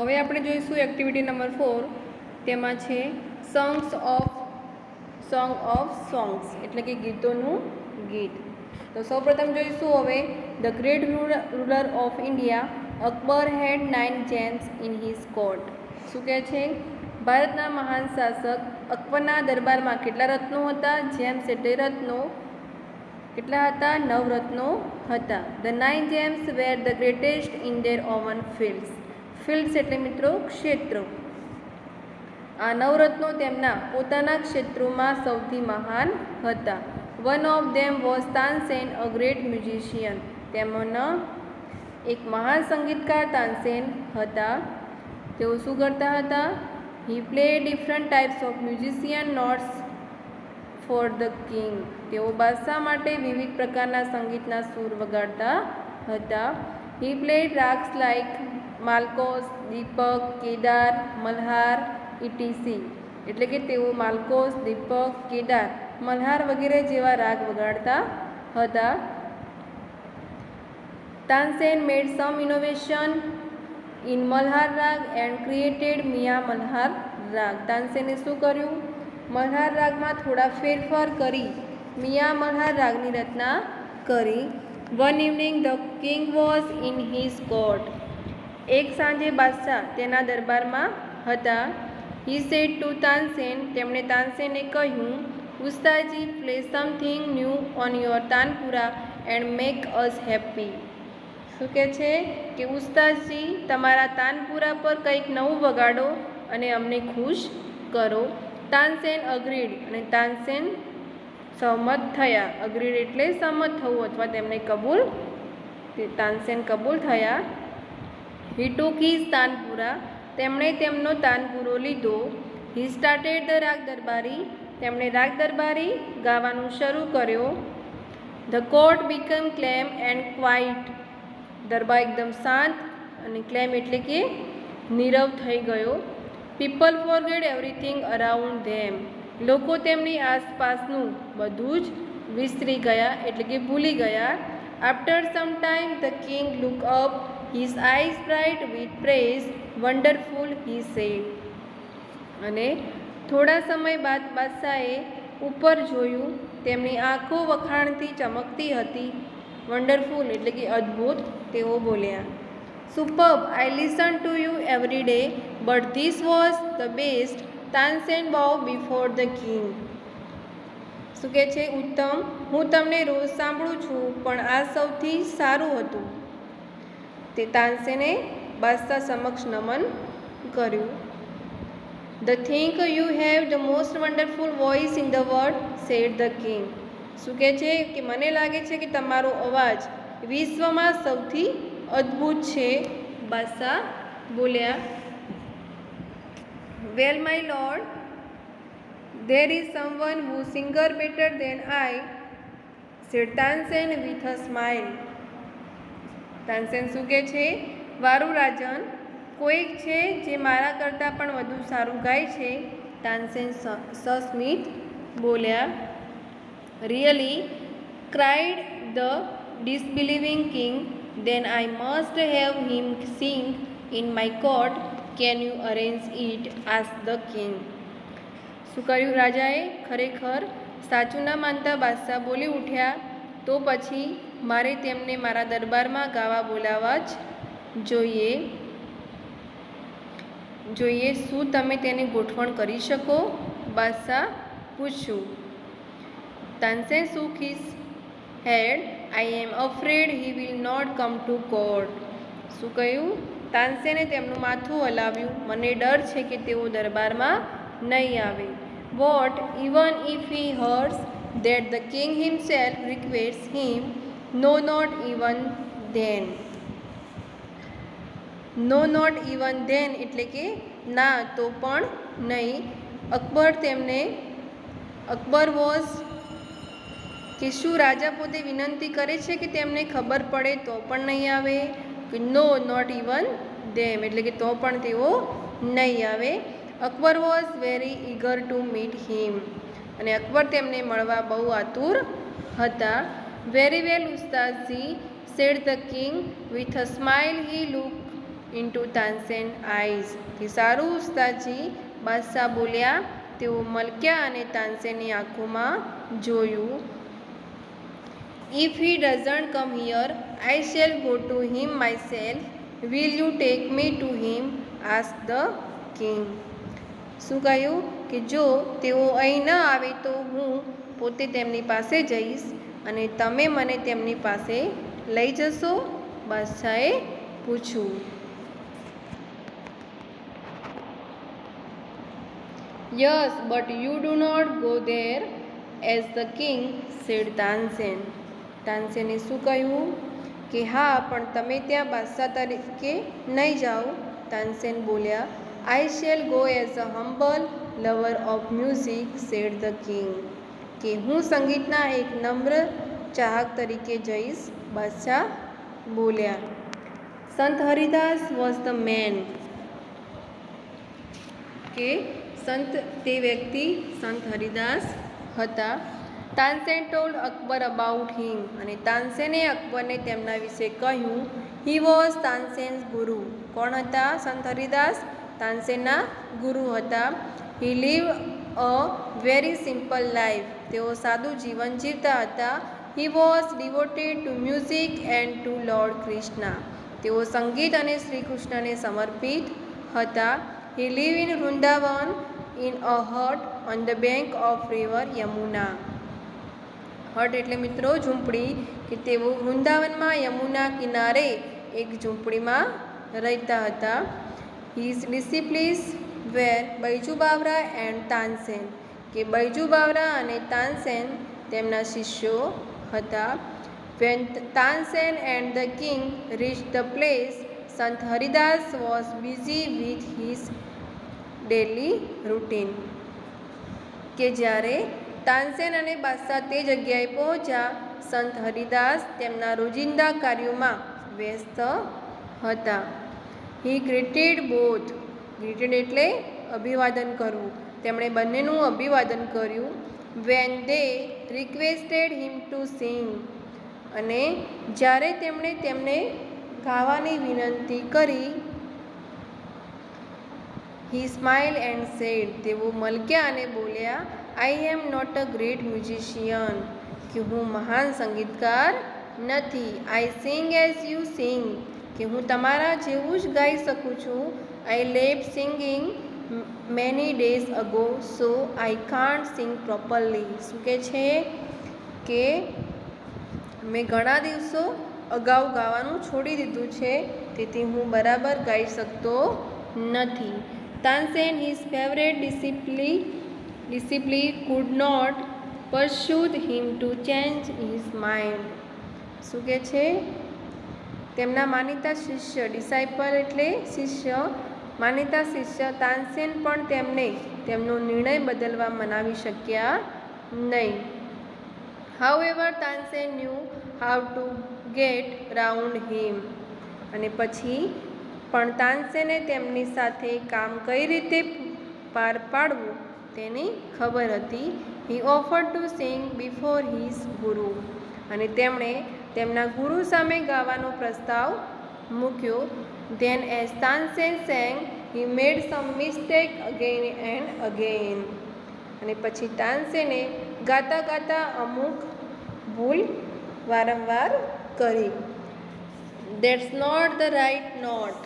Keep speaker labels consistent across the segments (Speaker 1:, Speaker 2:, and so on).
Speaker 1: હવે આપણે જોઈશું એક્ટિવિટી નંબર 4. તેમાં છે સોંગ ઓફ સોંગ્સ એટલે કે ગીતોનું ગીત. તો સૌપ્રથમ જોઈશું હવે the great ruler of India Akbar had 9 gems in his court. શું કહે છે? ભારતના મહાન શાસક અકબરના દરબારમાં કેટલા રત્નો હતા? જેમ્સ એટલે રત્નો. કેટલા હતા? 9 રત્નો હતા. The 9 gems were the greatest in their own fields. Fields એટલે મિત્રો ક્ષેત્રો. આ 9 રત્નો તેમના પોતાના ક્ષેત્રોમાં સૌથી મહાન હતા. One of them was Tansen, a great musician. તેમાંના એક મહાન સંગીતકાર તાનસેન હતા. તેઓ શું કરતા હતા? He play different types of musician notes for the king. તેઓ બાદશાહ માટે વિવિધ પ્રકારના સંગીતના સૂર વગાડતા હતા. He played ragas like Malkauns, Deepak, Kedar, Malhar, etc. એટલે કે તેઓ માલકોસ, દીપક, કેદાર, મલ્હાર વગેરે જેવા રાગ વગાડતા હતા. Tansen made sum innovation in Malhar રાગ એન્ડ ક્રિએટેડ મિયા મલ્હાર રાગ. તાનસેને શું કર્યું? મલ્હાર રાગમાં થોડા ફેરફાર કરી મિયા મલ્હાર રાગની રચના કરી. One evening the king was in his court. એક સાંજે બાદશાહ તેના દરબારમાં હતા. He said to Tansen. તેમણે તાનસેને કહ્યું, ઉસ્તાદજી, play something new on your tanpura and make us happy. શું કહે છે કે ઉસ્તાદજી, તમારા તાનપુરા પર કંઈક નવું વગાડો અને અમને ખુશ કરો. તાનસેન અગ્રીડ. અને તાનસેન સહમત થયા. અગ્રીડ એટલે સહમત થવું અથવા તેમને કબૂલ. તાનસેન કબૂલ થયા. હી ટુક હિઝ તાનપુરા. તેમણે તેમનો તાનપુરો લીધો. હી સ્ટાર્ટેડ ધ રાગ દરબારી. તેમણે રાગ દરબારી ગાવાનું શરૂ કર્યો. The court become calm and quiet. દરબાર એકદમ શાંત અને ક્લેમ એટલે કે નીરવ થઈ ગયો. People forget everything around them. લોકો તેમની આસપાસનું બધું જ વિસરી ગયા એટલે કે ભૂલી ગયા. After some time the king look up, his eyes bright with praise, wonderful he said. અને થોડા સમય બાદ બાદશાહે ઉપર જોયું. તેમની આંખો વખાણથી ચમકતી હતી. વન્ડરફુલ એટલે કે અદ્ભુત. તેઓ બોલ્યા, superb, I listen to you every day, but this was the best. Tansen બોવ બિફોર ધ કિંગ. શું કહે છે? ઉત્તમ, હું તમને રોજ સાંભળું છું, પણ આ સૌથી સારું હતું. તે તાનસેને બાદશાહ સમક્ષ નમન કર્યું. The think you have the most wonderful voice in the world, said the king. શું કહે છે કે મને લાગે છે કે તમારો અવાજ વિશ્વમાં સૌથી અદ્ભુત છે. બાદશાહ બોલ્યા, well my lord, there is someone who singer better than I, said Tansen with a smile. Tansen શું કહે છે? વારું રાજન, કોઈક છે જે મારા કરતાં પણ વધુ સારું ગાય છે. તાનસેન સસ્મિત બોલ્યા. Really, cried the disbelieving king, then I must have him sing in my court. Can you arrange it? asked the king. શું કર્યું રાજાએ? ખરેખર સાચું ના માનતા બાદશાહ બોલી ઉઠ્યા, તો પછી મારે તેમને મારા દરબારમાં ગાવા બોલાવવા જ જોઈએ. શું તમે તેની ગોઠવણ કરી શકો? બાદશાહ પૂછ્યું. Tansen shook his head. I am afraid he will not come to court. શું કહ્યું? તાનસેને તેમનું માથું હલાવ્યું. મને ડર છે કે તેઓ દરબારમાં નહીં આવે. What, even if he hears that the king himself requests him? No, not even then. No, not even then એટલે કે ના તો પણ નહીં. અકબર વોઝ કે શું રાજા પોતે વિનંતી કરે છે કે તેમને ખબર પડે તો પણ નહીં આવે? કે નો, નોટ ઇવન ધેમ એટલે કે તો પણ તેઓ નહીં આવે. Akbar was very eager to meet him. અને અકબર તેમને મળવા બહુ આતુર હતા. વેરી વેલ ઉસ્તાદજી, said the king with a smile. He look into Tansen eyes. કે સારું ઉસ્તાદજી, બાદશાહ બોલ્યા. તેઓ મલક્યા અને તાનસેનની આંખોમાં જોયું. If he doesn't come here, I shall go to him myself. Will you take me to him? asked the king. શું કહ્યું કે જો તેઓ અહીં ન આવે તો હું પોતે તેમની પાસે જઈશ અને તમે મને તેમની પાસે લઈ જશો? બાદશાહે પૂછ્યું. Yes, but you do not go there as the king, said Tansen. તાનસેને શું કહ્યું કે હા, પણ તમે ત્યાં બાદશાહ તરીકે નહીં જાઓ. તાનસેન બોલ્યા. I shall go as a humble lover of music, said the king. કે હું સંગીતના એક નમ્ર ચાહક તરીકે જઈશ. બાદશાહ બોલ્યા. સંત હરિદાસ વોઝ ધ મેન. કે તે વ્યક્તિ સંત હરિદાસ હતા. તાનસેન ટોલ્ડ અકબર અબાઉટ હિમ. અને તાનસેને અકબરને તેમના વિશે કહ્યું. હી વોઝ તાનસેન્સ ગુરુ. કોણ હતા સંત હરિદાસ? તાનસેનના ગુરુ હતા. He live a very simple life. તેઓ સાદું જીવન જીવતા હતા. He was devoted to music and to lord Krishna. તેઓ સંગીત અને શ્રી કૃષ્ણને સમર્પિત હતા. He live in Vrindavan in a hut on the bank of river Yamuna. Hut એટલે મિત્રો ઝૂંપડી. કે તેઓ વૃંદાવનમાં યમુના કિનારે એક ઝૂંપડીમાં રહેતા હતા. His disciplines were Baiju Bawra and Tansen. કે બૈજુ બાવરા અને તાનસેન તેમના શિષ્યો હતા. When Tansen and the king reach the place, Sant Haridas was busy with his daily routine. કે જ્યારે તાનસેન અને બાદશાહ તે જગ્યાએ પહોંચ્યા, સંત હરિદાસ તેમના રોજિંદા કાર્યોમાં વ્યસ્ત હતા. હી ગ્રીટેડ બોથ. ગ્રીટેડ એટલે અભિવાદન કરવું. તેમણે બંનેનું અભિવાદન કર્યું. When they requested him to sing. અને જ્યારે તેમણે તેમને ગાવાની વિનંતી કરી. He smile and said. તેઓ મલક્યા અને બોલ્યા. I am not a great musician. કે હું મહાન સંગીતકાર નથી. I sing as you sing. કે હું તમારા જેવું જ ગાઈ શકું છું. I left singing many days ago, so I can't sing properly. શું કહે છે કે મેં ઘણા દિવસો અગાઉ ગાવાનું છોડી દીધું છે, તેથી હું બરાબર ગાઈ શકતો નથી. Tansen his favourite disciple could not persuaded him to change his mind. શું કહે છે? તેમના માનીતા શિષ્ય, ડિસાઇપલ એટલે શિષ્ય, માનીતા શિષ્ય તાનસેન પણ તેમને તેમનો નિર્ણય બદલવા મનાવી શક્યા નહીં. However Tansen knew how to get round him. અને પછી પણ તાનસેને તેમની સાથે કામ કઈ રીતે પાર પાડવું તેની ખબર હતી. He offered to sing before his guru. અને તેમણે તેમના ગુરુ સામે ગાવાનો પ્રસ્તાવ મૂક્યો. Then as Tansen sang he made some mistake again and again. અને પછી તાનસેને ગાતા ગાતા અમુક ભૂલ વારંવાર કરી. That's not the right note.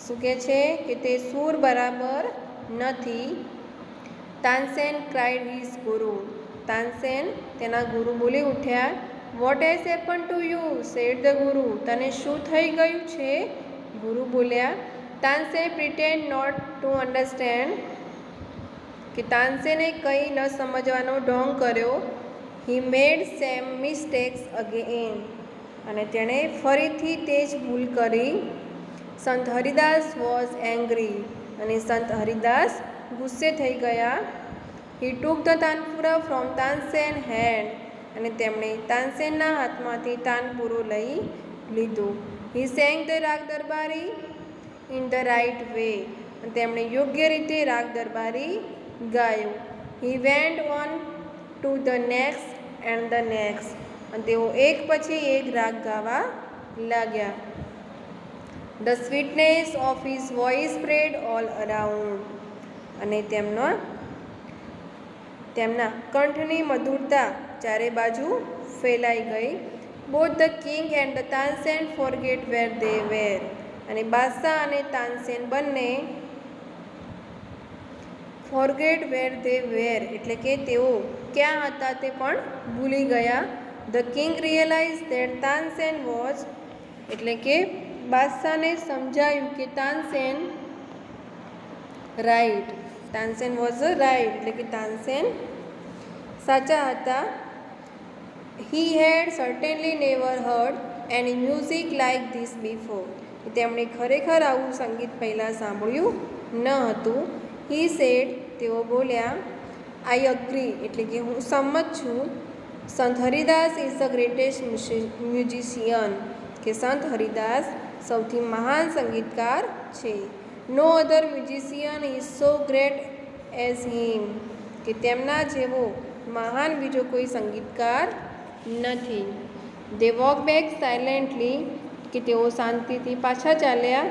Speaker 1: શું કહે છે કે તે સૂર બરાબર નથી. તાનસેન ક્રાઇડ હિઝ ગુરુ. તાનસેન તેના ગુરુ બોલી ઉઠ્યા. What has happen to you, said the guru. તને શું થઈ ગયું છે? ગુરુ બોલ્યા. Tansen pretend not to understand. કે તાનસેને કંઈ ન સમજવાનો ઢોંગ કર્યો. He made same mistakes again. અને તેણે ફરીથી તે જ ભૂલ કરી. સંત હરિદાસ વોઝ એંગ્રી. અને સંત હરિદાસ ગુસ્સે થઈ ગયા. He took the tanpura from Tansen hand. અને તેમણે તાનસેનના હાથમાંથી તાનપુરો લઈ લીધો. હી sang the raga Darbari in the right way. તેમણે યોગ્ય રીતે રાગ દરબારી ગાયો. He went on to the next and the next. અને તેઓ એક પછી એક રાગ ગાવા લાગ્યા. The sweetness of his voice spread all around. અને તેમના કંઠની મધુરતા ચારે બાજુ ફેલાઈ ગઈ. Both the king and the Tansen forget where they were. અને બાદશાહ અને તાનસેન બંને ફોરગેટ વેર દે વેર એટલે કે તેઓ ક્યાં હતા તે પણ ભૂલી ગયા. The king realise that Tansen was એટલે કે બાદશાહને સમજાયું કે Tansen right. Tansen was right એટલે કે તાનસેન સાચા હતા. He had certainly never heard any music like this before. તેમણે ખરેખર આવું સંગીત પહેલાં સાંભળ્યું ન હતું. હી સેડ તેઓ બોલ્યા આઈ અગ્રી એટલે કે હું સંમત છું. Sant Haridas is the greatest musician કે સંત હરિદાસ સૌથી મહાન સંગીતકાર છે. No other musician is so great as him કે તેમના જેવો મહાન બીજો કોઈ સંગીતકાર નથી. દે વોક બેક સાયલેન્ટલી કે તેઓ શાંતિથી પાછા ચાલ્યા.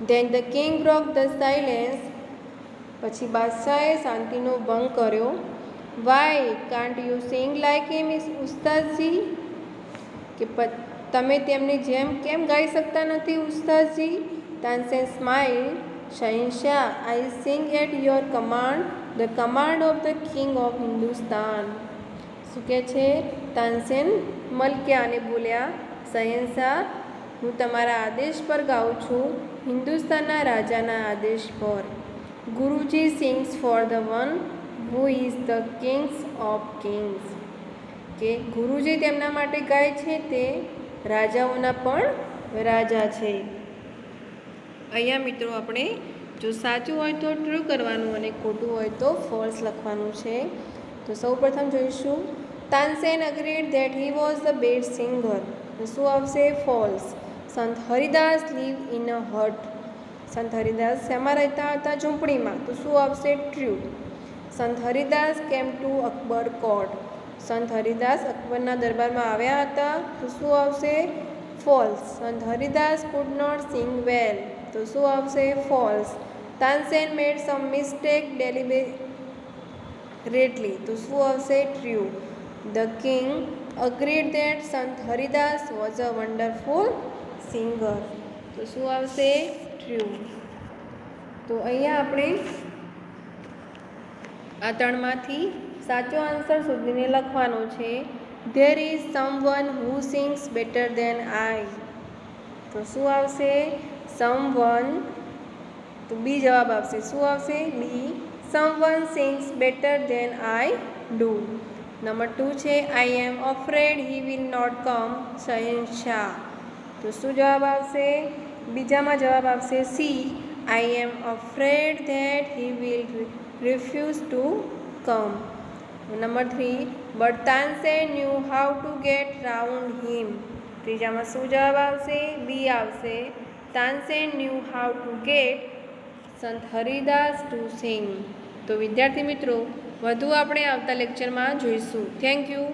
Speaker 1: Then the king broke the silence પછી બાદશાહે શાંતિનો ભંગ કર્યો. Why can't you sing like him ઉસ્તાદજી કે તમે તેમની જેમ કેમ ગાઈ શકતા નથી ઉસ્તાદજી. તાનસેન સ્માઇલ શહેનશાહ I sing at your command the command of the king of Hindustan. શું કહે છે? તાનસેન મલક્યા અને બોલ્યા શહેનશાહ હું તમારા આદેશ પર ગાઉં છું, હિન્દુસ્તાનના રાજાના આદેશ પર. ગુરુજી sings for the one who is the kings of kings કે ગુરુજી તેમના માટે ગાય છે તે રાજાઓના પણ રાજા છે. અહીંયા મિત્રો આપણે જો સાચું હોય તો ટ્રુ કરવાનું અને ખોટું હોય તો ફોલ્સ લખવાનું છે. તો સૌપ્રથમ જોઈશું Tansen agreed that he was the best singer. તો શું આવશે? False. Sant Haridas live in a હટ. સંત હરિદાસ શેમાં રહેતા હતા? ઝૂંપડીમાં. તો શું આવશે? ટ્રુ. સંત Haridas came to Akbar court. સંત હરિદાસ અકબરના દરબારમાં આવ્યા હતા. તો શું આવશે? False. Sant Haridas could not sing well. તો શું આવશે? False. Tansen made some mistake deliberately. તો શું આવશે? True. The king agreed that Sant Haridas was a wonderful singer. તો શું આવશે? ટ્રુ. તો અહીંયા આપણે આ ત્રણમાંથી સાચો આન્સર શોધીને લખવાનો છે. There is someone who sings better than I. તો શું આવશે? સમવન. તો બી જવાબ આવશે. શું આવશે? B. Someone sings better than I do. Number 2 છે I am afraid he will not come. શહેનશાહ. તો શું જવાબ આવશે? બીજામાં જવાબ આવશે C. I am afraid that he will refuse to come. Number 3 but Tansen knew how to get round him. ત્રીજામાં શું જવાબ આવશે? બી આવશે. Tansen knew how to get Sant Haridas to sing. તો વિદ્યાર્થી મિત્રો વધુ આપણે આવતા લેક્ચરમાં જોઈશું. Thank you.